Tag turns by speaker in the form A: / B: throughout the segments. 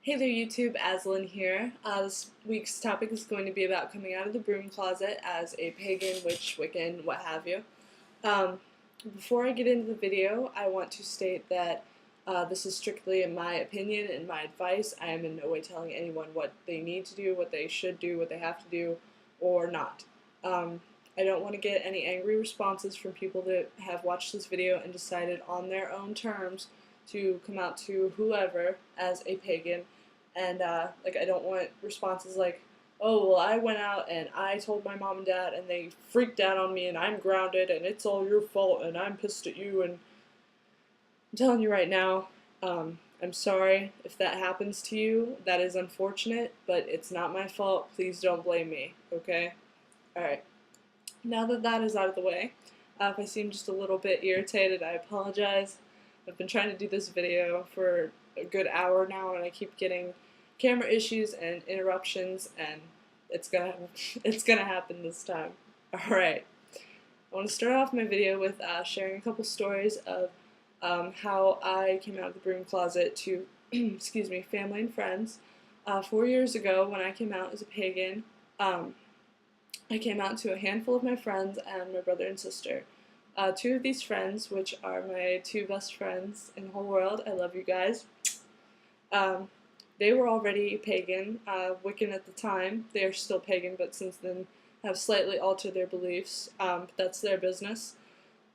A: Hey there YouTube, Aslan here. This week's topic is going to be about coming out of the broom closet as a pagan, witch, Wiccan, what have you. Um, Before I get into the video, I want to state that this is strictly in my opinion and my advice. I am in no way telling anyone what they need to do, what they should do, what they have to do, or not. I don't want to get any angry responses from people that have watched this video and decided on their own terms to come out to whoever as a pagan, and I don't want responses like, oh, well, I went out and I told my mom and dad and they freaked out on me and I'm grounded and it's all your fault and I'm pissed at you. And I'm telling you right now, I'm sorry if that happens to you. That is unfortunate, but it's not my fault. Please don't blame me, okay? Alright, now that that is out of the way, if I seem just a little bit irritated, I apologize. I've been trying to do this video for a good hour now and I keep getting camera issues and interruptions, and it's gonna happen this time. Alright, I want to start off my video with sharing a couple stories of how I came out of the broom closet to excuse me, family and friends. 4 years ago, when I came out as a pagan, I came out to a handful of my friends and my brother and sister. Two of these friends, which are my two best friends in the whole world, I love you guys. They were already pagan, Wiccan at the time. They are still pagan, but since then have slightly altered their beliefs. But that's their business.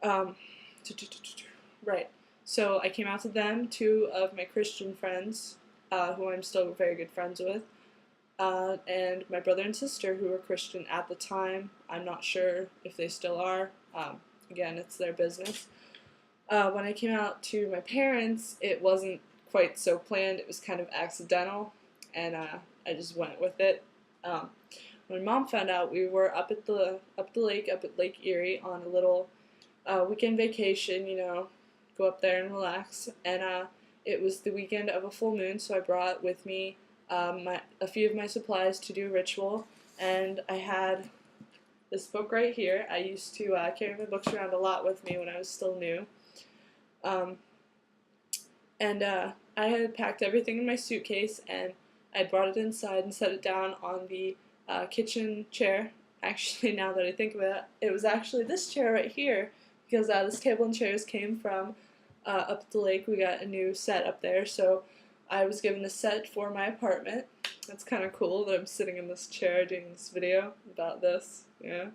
A: Right. So I came out to them, two of my Christian friends, who I'm still very good friends with, and my brother and sister, who were Christian at the time. I'm not sure if they still are. Again, it's their business. When I came out to my parents, it wasn't quite so planned. It was kind of accidental, and I just went with it. When Mom found out, we were up at the lake, up at Lake Erie, on a little weekend vacation. You know, go up there and relax. And it was the weekend of a full moon, so I brought with me a few of my supplies to do a ritual, and I had this book right here. I used to carry my books around a lot with me when I was still new. I had packed everything in my suitcase, and I brought it inside and set it down on the kitchen chair. Actually, now that I think of it, it was actually this chair right here, because this table and chairs came from up at the lake. We got a new set up there, so I was given a set for my apartment. That's kind of cool that I'm sitting in this chair doing this video about this, yeah.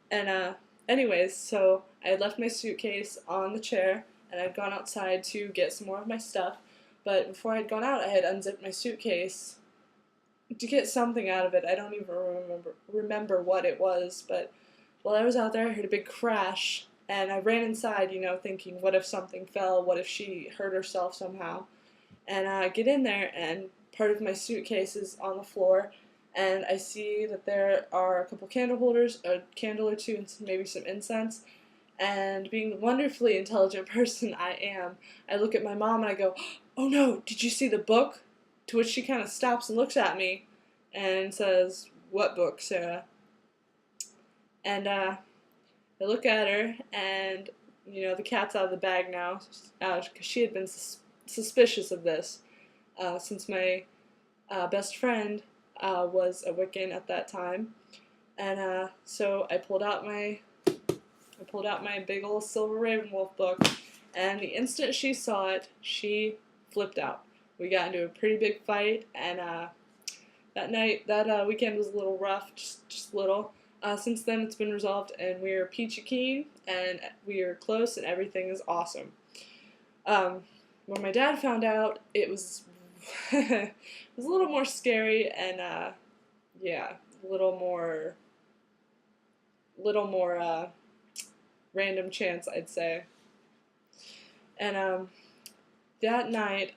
A: And anyways, so I had left my suitcase on the chair, and I'd gone outside to get some more of my stuff, but before I'd gone out, I had unzipped my suitcase to get something out of it. I don't even remember what it was, but while I was out there, I heard a big crash, and I ran inside, you know, thinking, what if something fell, what if she hurt herself somehow? And I get in there, and part of my suitcase is on the floor, and I see that there are a couple candle holders, a candle or two, and maybe some incense. And being the wonderfully intelligent person I am, I look at my mom and I go, "Oh no, did you see the book?" To which she kind of stops and looks at me and says, "What book, Sarah?" And I look at her, and you know, the cat's out of the bag now, because she had been suspicious of this since my best friend was a Wiccan at that time. And so I pulled out my big old Silver Ravenwolf book, and the instant she saw it, she flipped out. We got into a pretty big fight, and that weekend was a little rough, just little. Since then, it's been resolved, and we're peachy keen, and we are close, and everything is awesome. When my dad found out, it was it was a little more scary, and yeah, a little more random chance, I'd say. And that night,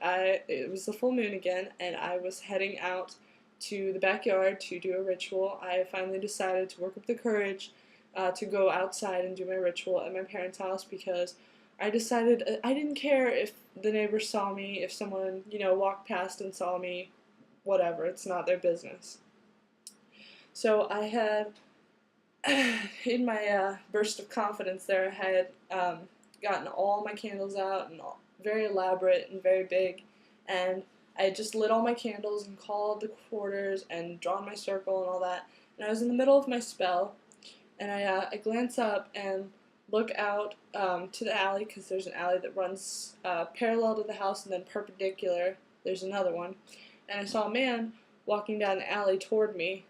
A: it was the full moon again, and I was heading out to the backyard to do a ritual. I finally decided to work up the courage to go outside and do my ritual at my parents' house, because I decided I didn't care if the neighbors saw me, if someone, you know, walked past and saw me, whatever, it's not their business. So I had in my burst of confidence there, I had gotten all my candles out, and very elaborate and very big, and I had just lit all my candles and called the quarters and drawn my circle and all that, and I was in the middle of my spell, and I glance up and look out to the alley, because there's an alley that runs parallel to the house and then perpendicular. There's another one, and I saw a man walking down the alley toward me.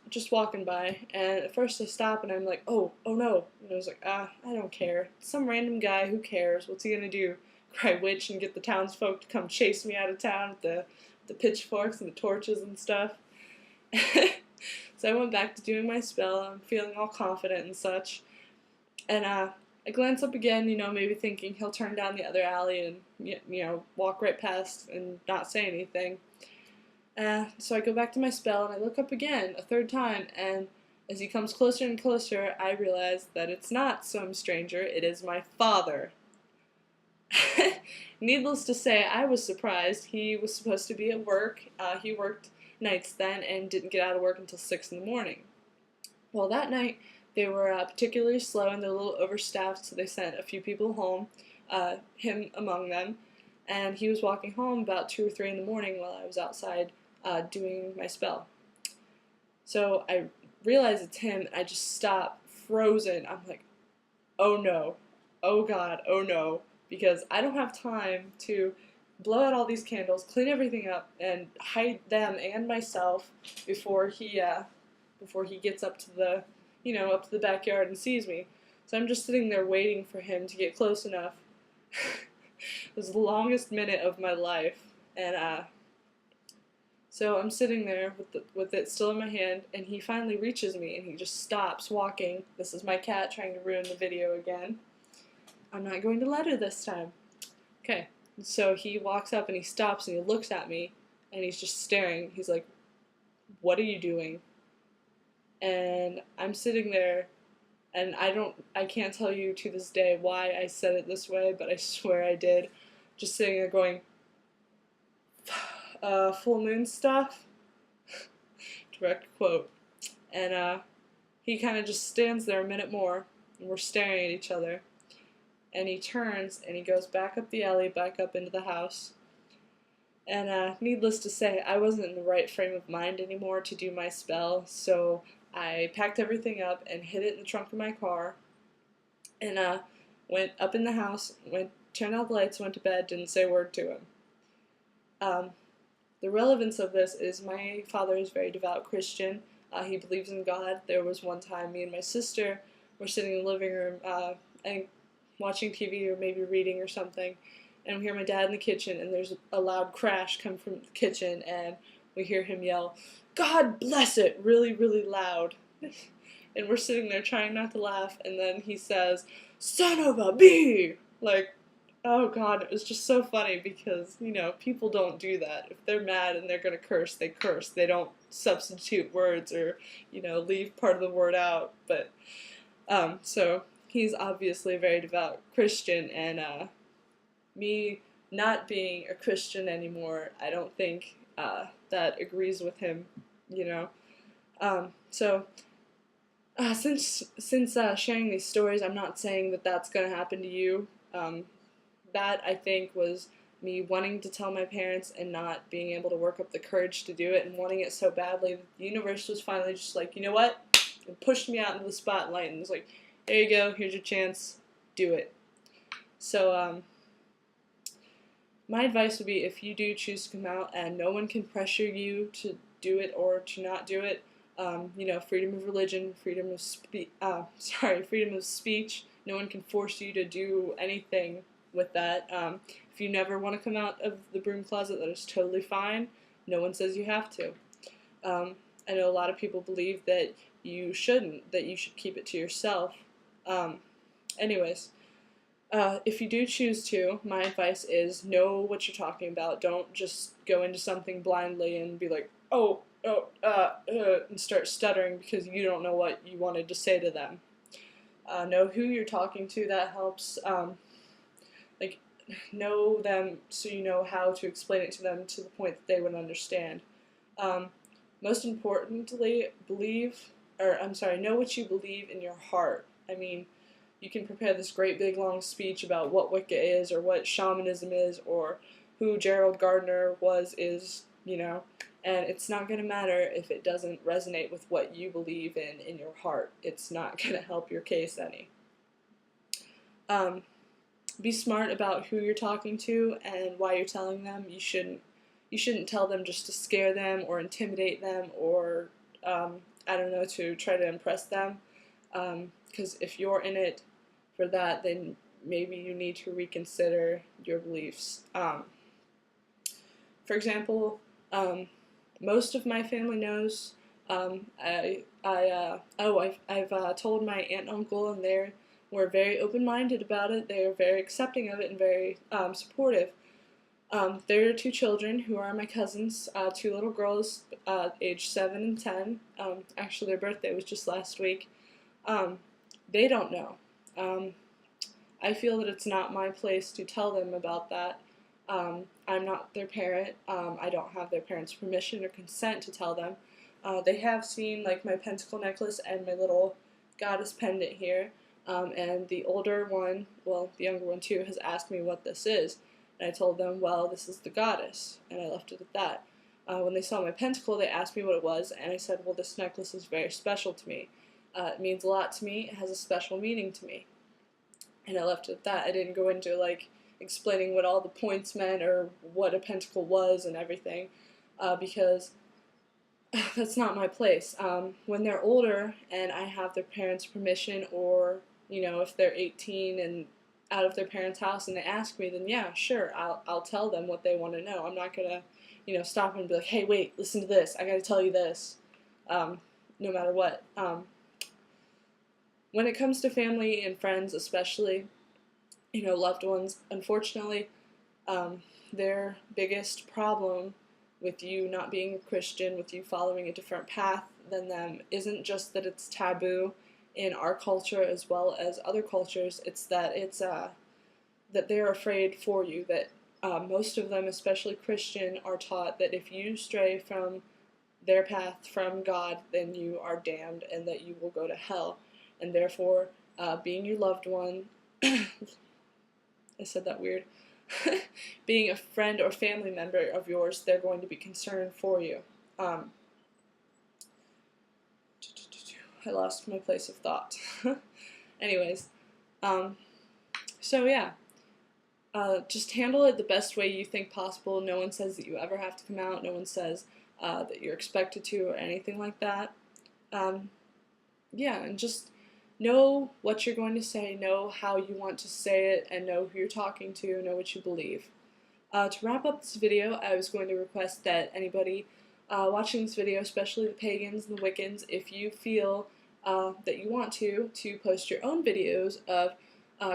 A: Just walking by, and at first I stop and I'm like, oh no, and I was like, I don't care. Some random guy, who cares? What's he gonna do? Cry witch and get the townsfolk to come chase me out of town with the pitchforks and the torches and stuff. So I went back to doing my spell. I'm feeling all confident and such, and I glance up again, maybe thinking he'll turn down the other alley and walk right past and not say anything. So I go back to my spell and I look up again a third time, and as he comes closer and closer, I realize that it's not some stranger, it is my father. Needless to say, I was surprised. He was supposed to be at work. He worked nights then and didn't get out of work until 6 in the morning. Well, that night they were particularly slow and they're a little overstaffed, so they sent a few people home, him among them, and he was walking home about 2 or 3 in the morning while I was outside doing my spell. So I realize it's him, and I just stop, frozen. I'm like, oh no, oh god, oh no, because I don't have time to blow out all these candles, clean everything up, and hide them and myself before he gets up to the backyard and sees me. So I'm just sitting there waiting for him to get close enough. It was the longest minute of my life, and so I'm sitting there with it still in my hand, and he finally reaches me, and he just stops walking. This is my cat trying to ruin the video again. I'm not going to let her this time. Okay, so he walks up and he stops and he looks at me, and he's just staring. He's like, "What are you doing?" And I'm sitting there, and I can't tell you to this day why I said it this way, but I swear I did. Just sitting there going, full moon stuff, direct quote. And he kind of just stands there a minute more, and we're staring at each other, and he turns and he goes back up the alley, back up into the house. And needless to say, I wasn't in the right frame of mind anymore to do my spell, so I packed everything up and hid it in the trunk of my car, and went up in the house, turned out the lights, went to bed, didn't say a word to him. The relevance of this is my father is a very devout Christian. He believes in God. There was one time me and my sister were sitting in the living room and watching TV or maybe reading or something, and we hear my dad in the kitchen, and there's a loud crash come from the kitchen, and we hear him yell, "God bless it," really, really loud. And we're sitting there trying not to laugh, and then he says, "Son of a bee!" Like, oh god, it was just so funny because, people don't do that. If they're mad and they're gonna curse, they curse. They don't substitute words or, leave part of the word out. But, so he's obviously a very devout Christian, and me not being a Christian anymore, I don't think that agrees with him, Since sharing these stories, I'm not saying that that's going to happen to you. That, I think, was me wanting to tell my parents and not being able to work up the courage to do it, and wanting it so badly that the universe was finally just like, you know what? It pushed me out into the spotlight and was like, there you go, here's your chance, do it. So, my advice would be, if you do choose to come out and no one can pressure you to do it or to not do it, freedom of religion, freedom of speech, no one can force you to do anything with that. If you never want to come out of the broom closet, that is totally fine. No one says you have to. I know a lot of people believe that you shouldn't, that you should keep it to yourself. Anyways, if you do choose to, my advice is know what you're talking about. Don't just go into something blindly and be like, and start stuttering because you don't know what you wanted to say to them. Know who you're talking to, that helps. Know them so you know how to explain it to them to the point that they would understand. Most importantly, know what you believe in your heart. I mean, you can prepare this great big long speech about what Wicca is or what shamanism is or who Gerald Gardner was, is, and it's not going to matter if it doesn't resonate with what you believe in your heart. It's not going to help your case any. Be smart about who you're talking to and why you're telling them. You shouldn't tell them just to scare them or intimidate them or to try to impress them. Because if you're in it for that, then maybe you need to reconsider your beliefs. For example, most of my family knows. I've told my aunt and uncle, and we're very open-minded about it. They're very accepting of it and very supportive. There are 2 children who are my cousins, 2 little girls, aged 7 and 10. Actually, their birthday was just last week. They don't know. I feel that it's not my place to tell them about that. I'm not their parent. I don't have their parents' permission or consent to tell them. They have seen like my pentacle necklace and my little goddess pendant here. And the older one, well, the younger one too, has asked me what this is. And I told them, well, this is the goddess. And I left it at that. When they saw my pentacle, they asked me what it was. And I said, well, this necklace is very special to me. It means a lot to me. It has a special meaning to me. And I left it at that. I didn't go into like explaining what all the points meant or what a pentacle was and everything, because that's not my place. When they're older and I have their parents' permission, or if they're 18 and out of their parents' house and they ask me, then yeah, sure, I'll tell them what they want to know. I'm not gonna stop and be like, hey, wait, listen to this. I gotta tell you this, no matter what. When it comes to family and friends, especially, loved ones, unfortunately, their biggest problem with you not being a Christian, with you following a different path than them, isn't just that it's taboo in our culture as well as other cultures. It's that that they're afraid for you, that most of them, especially Christian, are taught that if you stray from their path, from God, then you are damned and that you will go to hell. And therefore, being your loved one, I said that weird, being a friend or family member of yours, they're going to be concerned for you. I lost my place of thought. Anyways, so yeah, just handle it the best way you think possible. No one says that you ever have to come out. No one says that you're expected to or anything like that. Yeah, and just know what you're going to say, know how you want to say it, and know who you're talking to, know what you believe. To wrap up this video, I was going to request that anybody watching this video, especially the pagans and the Wiccans, if you feel that you want to post your own videos of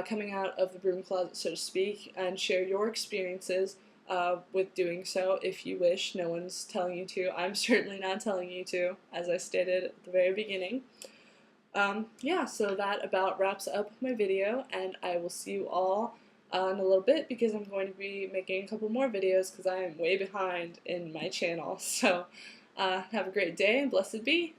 A: coming out of the broom closet, so to speak, and share your experiences with doing so if you wish. No one's telling you to. I'm certainly not telling you to, as I stated at the very beginning. Yeah, so that about wraps up my video, and I will see you all in a little bit, because I'm going to be making a couple more videos because I am way behind in my channel. So have a great day and blessed be.